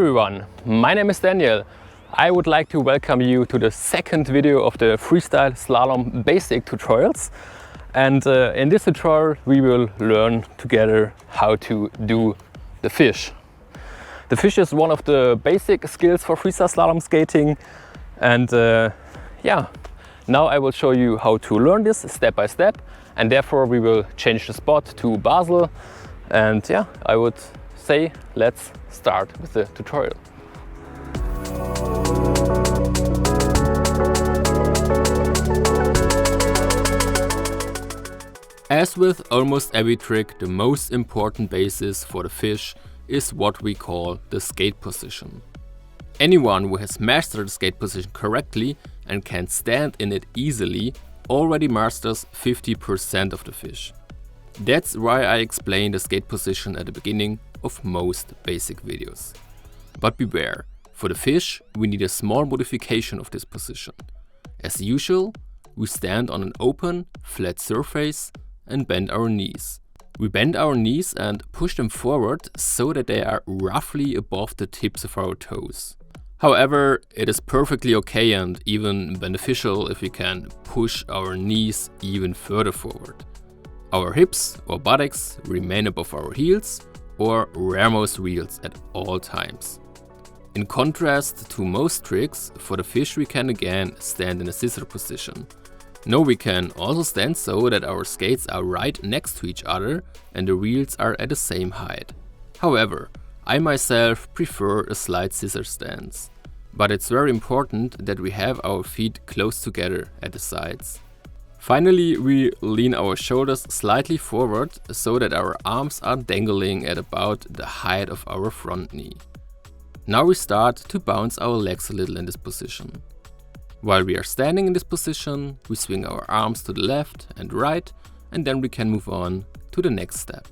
everyone, my name is Daniel. I would like to welcome you to the second video of the Freestyle Slalom basic tutorials. And in this tutorial we will learn together how to do the fish. The fish is one of the basic skills for freestyle slalom skating. And yeah, now I will show you how to learn this step by step. And therefore we will change the spot to Basel. And yeah, I would say let's start with the tutorial. As with almost every trick, the most important basis for the fish is what we call the skate position. Anyone who has mastered the skate position correctly and can stand in it easily already masters 50% of the fish. That's why I explain the skate position at the beginning of most basic videos. But beware, for the fish we need a small modification of this position. As usual, we stand on an open, flat surface and bend our knees. We bend our knees and push them forward so that they are roughly above the tips of our toes. However, it is perfectly okay and even beneficial if we can push our knees even further forward. Our hips or buttocks remain above our heels or rearmost wheels at all times. In contrast to most tricks, for the fish we can again stand in a scissor position. No, we can also stand so that our skates are right next to each other and the wheels are at the same height. However, I myself prefer a slight scissor stance. But it's very important that we have our feet close together at the sides. Finally, we lean our shoulders slightly forward so that our arms are dangling at about the height of our front knee. Now we start to bounce our legs a little in this position. While we are standing in this position, we swing our arms to the left and right, and then we can move on to the next step.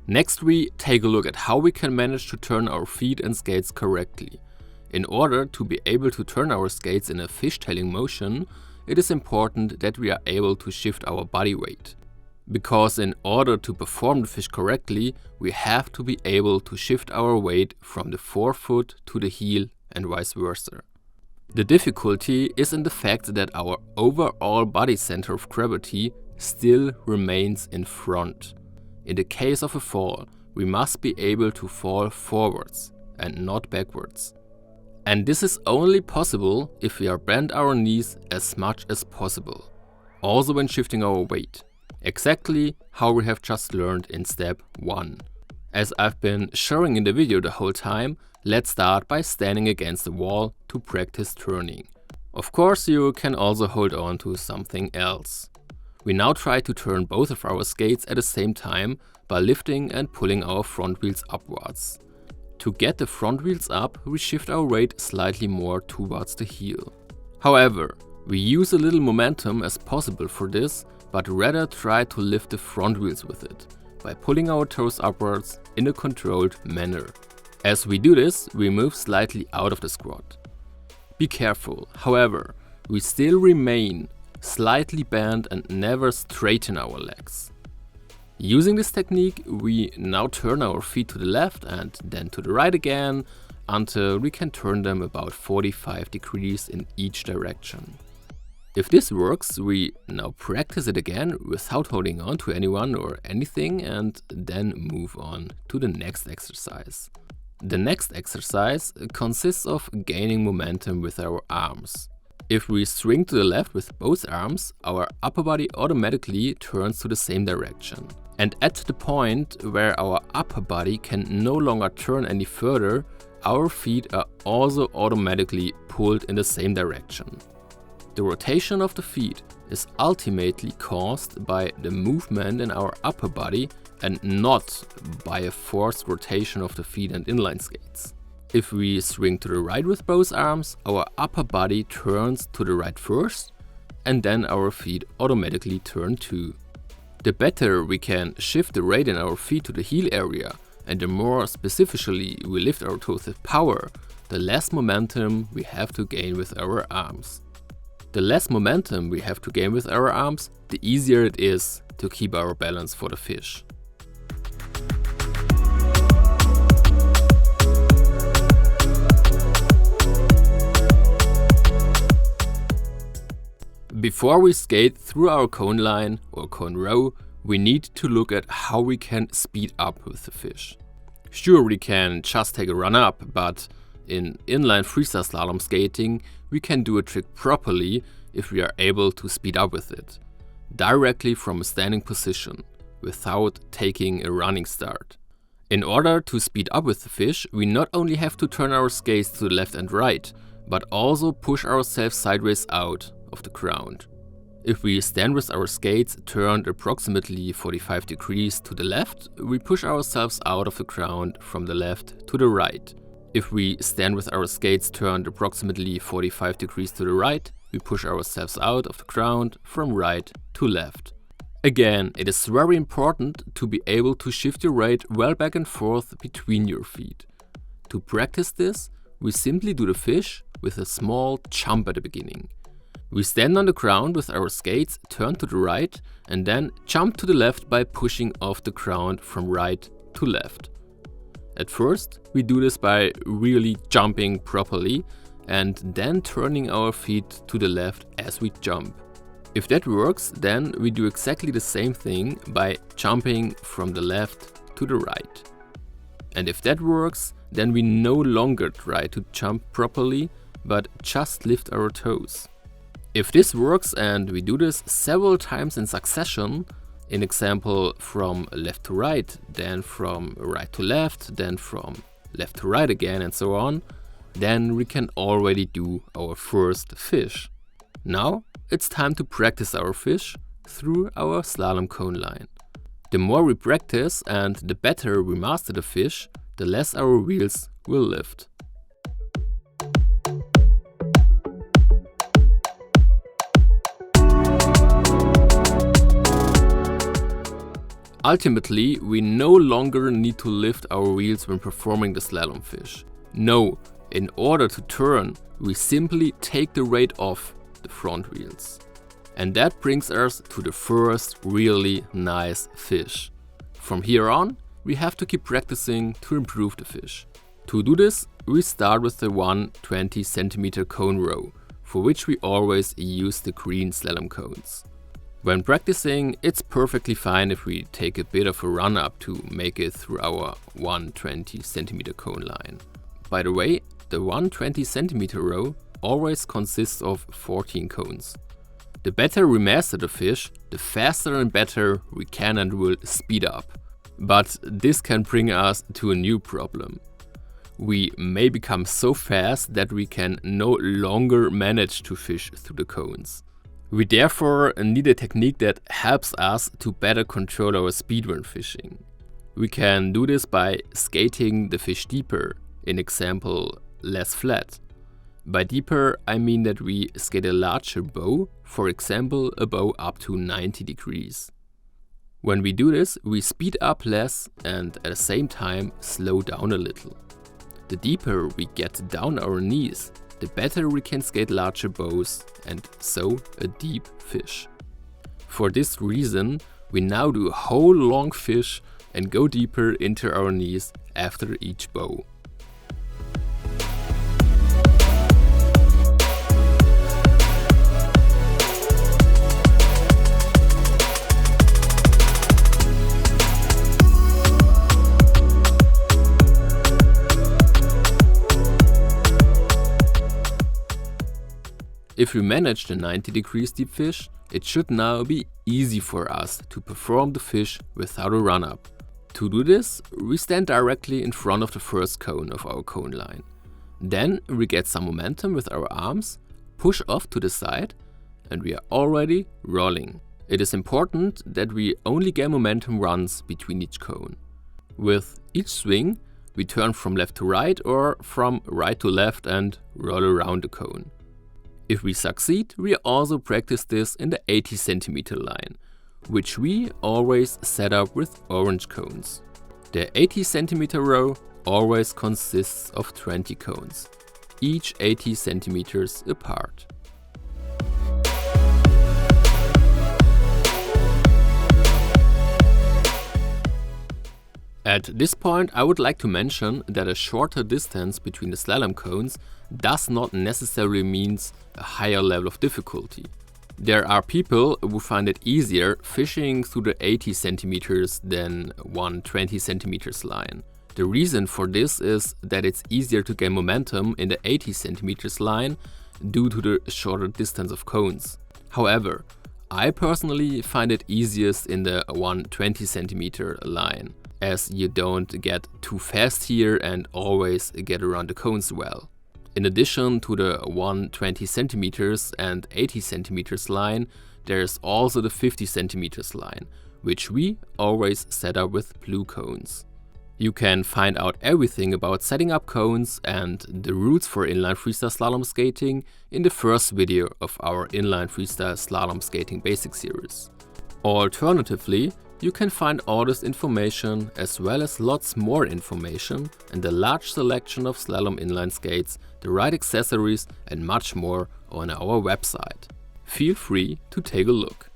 Next, we take a look at how we can manage to turn our feet and skates correctly. In order to be able to turn our skates in a fishtailing motion, it is important that we are able to shift our body weight. Because in order to perform the fish correctly, we have to be able to shift our weight from the forefoot to the heel and vice versa. The difficulty is in the fact that our overall body center of gravity still remains in front. In the case of a fall, we must be able to fall forwards and not backwards. And this is only possible if we are bend our knees as much as possible, also when shifting our weight. Exactly how we have just learned in step 1. As I've been showing in the video the whole time, let's start by standing against the wall to practice turning. Of course, you can also hold on to something else. We now try to turn both of our skates at the same time by lifting and pulling our front wheels upwards. To get the front wheels up, we shift our weight slightly more towards the heel. However, we use a little momentum as possible for this, but rather try to lift the front wheels with it, by pulling our toes upwards in a controlled manner. As we do this, we move slightly out of the squat. Be careful, however, we still remain slightly bent and never straighten our legs. Using this technique, we now turn our feet to the left and then to the right again, until we can turn them about 45 degrees in each direction. If this works, we now practice it again without holding on to anyone or anything and then move on to the next exercise. The next exercise consists of gaining momentum with our arms. If we swing to the left with both arms, our upper body automatically turns to the same direction. And at the point where our upper body can no longer turn any further, our feet are also automatically pulled in the same direction. The rotation of the feet is ultimately caused by the movement in our upper body and not by a forced rotation of the feet and inline skates. If we swing to the right with both arms, our upper body turns to the right first and then our feet automatically turn too. The better we can shift the weight in our feet to the heel area and the more specifically we lift our toes with power, the less momentum we have to gain with our arms. The less momentum we have to gain with our arms, the easier it is to keep our balance for the fish. Before we skate through our cone line or cone row, we need to look at how we can speed up with the fish. Sure, we can just take a run up, but in inline freestyle slalom skating, we can do a trick properly if we are able to speed up with it, directly from a standing position, without taking a running start. In order to speed up with the fish, we not only have to turn our skates to the left and right, but also push ourselves sideways out of the ground. If we stand with our skates turned approximately 45 degrees to the left, we push ourselves out of the ground from the left to the right. If we stand with our skates turned approximately 45 degrees to the right, we push ourselves out of the ground from right to left. Again, it is very important to be able to shift your weight well back and forth between your feet. To practice this, we simply do the fish with a small jump at the beginning. We stand on the ground with our skates turned to the right and then jump to the left by pushing off the ground from right to left. At first, we do this by really jumping properly and then turning our feet to the left as we jump. If that works, then we do exactly the same thing by jumping from the left to the right. And if that works, then we no longer try to jump properly, but just lift our toes. If this works and we do this several times in succession, in example from left to right, then from right to left, then from left to right again and so on, then we can already do our first fish. Now it's time to practice our fish through our slalom cone line. The more we practice and the better we master the fish, the less our wheels will lift. Ultimately, we no longer need to lift our wheels when performing the slalom fish. No, in order to turn, we simply take the weight off the front wheels. And that brings us to the first really nice fish. From here on, we have to keep practicing to improve the fish. To do this, we start with the 120 cm cone row, for which we always use the green slalom cones. When practicing, it's perfectly fine if we take a bit of a run up to make it through our 120 cm cone line. By the way, the 120 cm row always consists of 14 cones. The better we master the fish, the faster and better we can and will speed up. But this can bring us to a new problem. We may become so fast that we can no longer manage to fish through the cones. We therefore need a technique that helps us to better control our speed when fishing. We can do this by skating the fish deeper, in example, less flat. By deeper, I mean that we skate a larger bow, for example, a bow up to 90 degrees. When we do this, we speed up less and at the same time slow down a little. The deeper we get down our knees, the better we can skate larger bows and so a deep fish. For this reason, we now do a whole long fish and go deeper into our knees after each bow. If we manage the 90 degrees deep fish, it should now be easy for us to perform the fish without a run-up. To do this, we stand directly in front of the first cone of our cone line. Then we get some momentum with our arms, push off to the side, and we are already rolling. It is important that we only gain momentum once between each cone. With each swing, we turn from left to right or from right to left and roll around the cone. If we succeed, we also practice this in the 80 cm line, which we always set up with orange cones. The 80 cm row always consists of 20 cones, each 80 cm apart. At this point, I would like to mention that a shorter distance between the slalom cones does not necessarily mean a higher level of difficulty. There are people who find it easier fishing through the 80 centimeters than one 20 centimeters line. The reason for this is that it's easier to gain momentum in the 80 centimeters line due to the shorter distance of cones. However, I personally find it easiest in the 120 centimeter line, as you don't get too fast here and always get around the cones well. In addition to the 120 centimeters and 80 centimeters line, there's also the 50 centimeters line, which we always set up with blue cones. You can find out everything about setting up cones and the rules for inline freestyle slalom skating in the first video of our inline freestyle slalom skating basic series. Alternatively, you can find all this information as well as lots more information and a large selection of slalom inline skates, the right accessories and much more on our website. Feel free to take a look.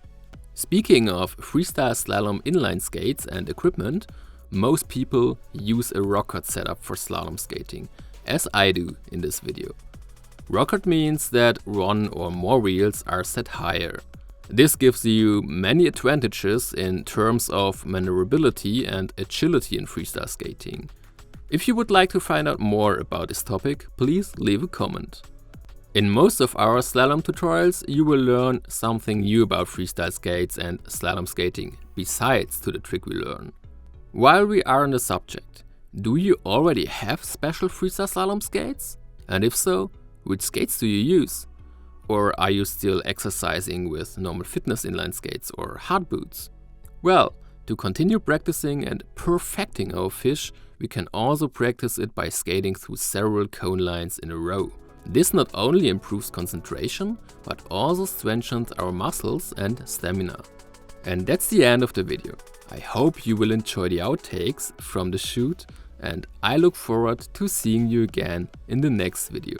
Speaking of freestyle slalom inline skates and equipment, most people use a rocket setup for slalom skating, as I do in this video. Rocket means that one or more wheels are set higher. This gives you many advantages in terms of maneuverability and agility in freestyle skating. If you would like to find out more about this topic, please leave a comment. In most of our slalom tutorials, you will learn something new about freestyle skates and slalom skating, besides to the trick we learn. While we are on the subject, do you already have special freestyle slalom skates? And if so, which skates do you use? Or are you still exercising with normal fitness inline skates or hard boots? Well, to continue practicing and perfecting our fish, we can also practice it by skating through several cone lines in a row. This not only improves concentration, but also strengthens our muscles and stamina. And that's the end of the video. I hope you will enjoy the outtakes from the shoot, and I look forward to seeing you again in the next video.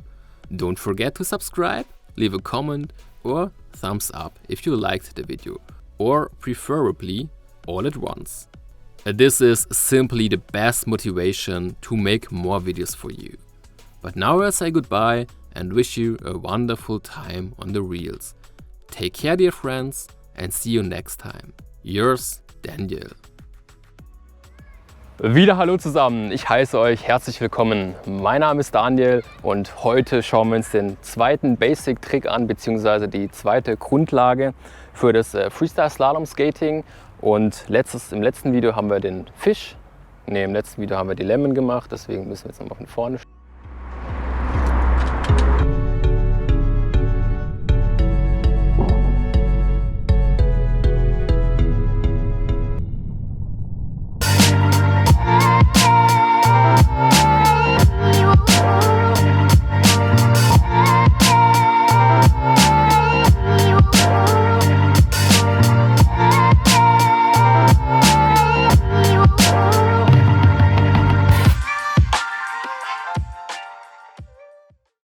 Don't forget to subscribe, leave a comment or thumbs up if you liked the video, or preferably all at once. This is simply the best motivation to make more videos for you. But now I say goodbye and wish you a wonderful time on the reels. Take care, dear friends, and see you next time. Yours, Daniel. Wieder hallo zusammen, ich heiße euch herzlich willkommen. Mein Name ist Daniel und heute schauen wir uns den zweiten Basic-Trick an, beziehungsweise die zweite Grundlage für das Freestyle Slalom Skating. Und im letzten Video haben wir den Fisch, im letzten Video haben wir die Lemon gemacht, deswegen müssen wir jetzt nochmal von vorne.